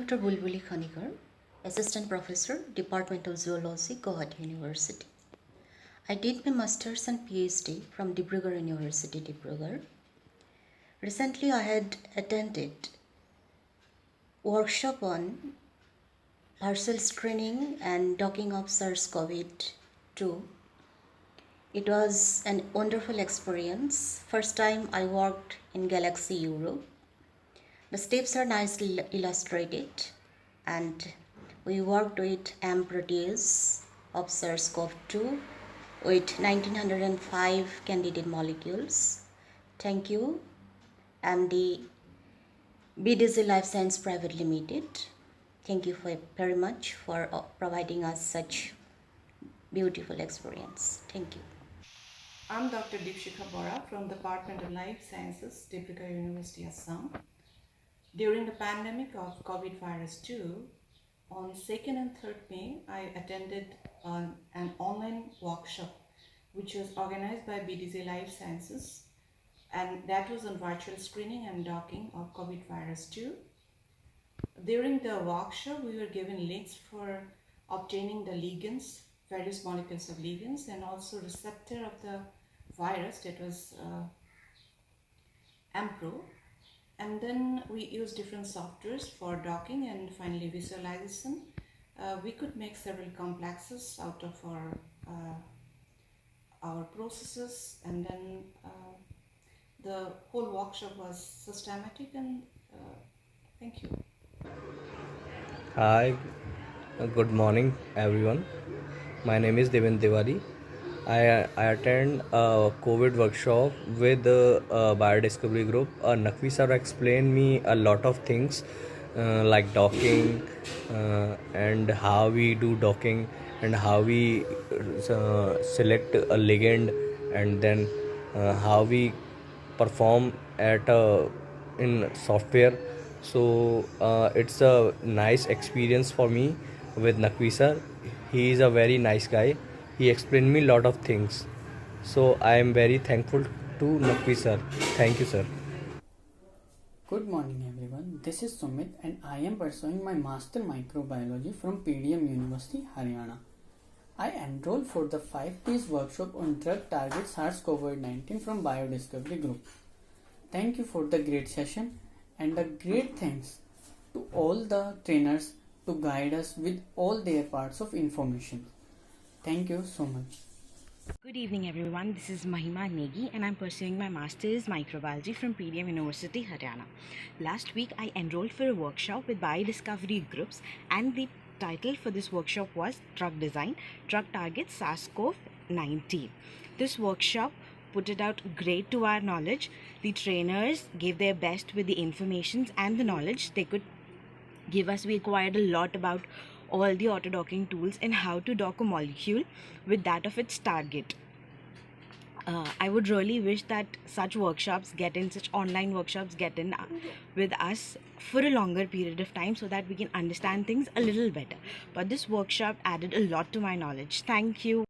Dr. BULBULI KHANIKOR, Assistant Professor, Department of Zoology, Gauhati University. I did my Masters and PhD from DIPSIKHA University, Dibrugarh. Recently, I had attended workshop on partial screening and docking of SARS-CoV-2. It was an wonderful experience. First time I worked in Galaxy Europe. The steps are nicely illustrated, and we worked with M protease of SARS-CoV-2 with 1905 candidate molecules. Thank you. I'm the BDG Lifesciences Private Limited. Thank you very much for providing us such beautiful experience. Thank you. I'm Dr. DIPSIKHA from the Department of Life Sciences, DIPSIKHA University, Assam. During the pandemic of COVID-2, on 2nd and 3rd May, I attended an online workshop which was organized by BDG Lifesciences, and that was on virtual screening and docking of COVID-2. During the workshop, we were given links for obtaining the ligands, various molecules of ligands, and also receptor of the virus, that was AMPRO. And then we use different softwares for docking and finally visualization. We could make several complexes out of our processes, and then the whole workshop was systematic, and thank you. Hi, good morning everyone. My name is Devendra Tiwari. I attend a COVID workshop with the biodiscovery group. Nakvi sir explained me a lot of things like docking and how we do docking and how we select a ligand, and then how we perform at in software. So it's a nice experience for me with Nakvi sir. He is a very nice guy. He explained me a lot of things. So I am very thankful to Nakvi sir. Thank you, sir. Good morning everyone, this is Sumit and I am pursuing my Master Microbiology from PDM University, Haryana. I enrolled for the 5 days workshop on Drug Targets SARS-CoV-2 from Biodiscovery Group. Thank you for the great session, and a great thanks to all the trainers to guide us with all their parts of information. Thank you so much. Good evening everyone, this is MAHIMA NEGI and I'm pursuing my Master's Microbiology from PDM University, Haryana. Last week I enrolled for a workshop with biodiscovery groups, and the title for this workshop was Drug Design, Drug Targets SARS-CoV-2. This workshop put it out great to our knowledge. The trainers gave their best with the information and the knowledge they could give us. We acquired a lot about all the auto-docking tools and how to dock a molecule with that of its target. I would really wish that such online workshops get in with us for a longer period of time so that we can understand things a little better. But this workshop added a lot to my knowledge. Thank you.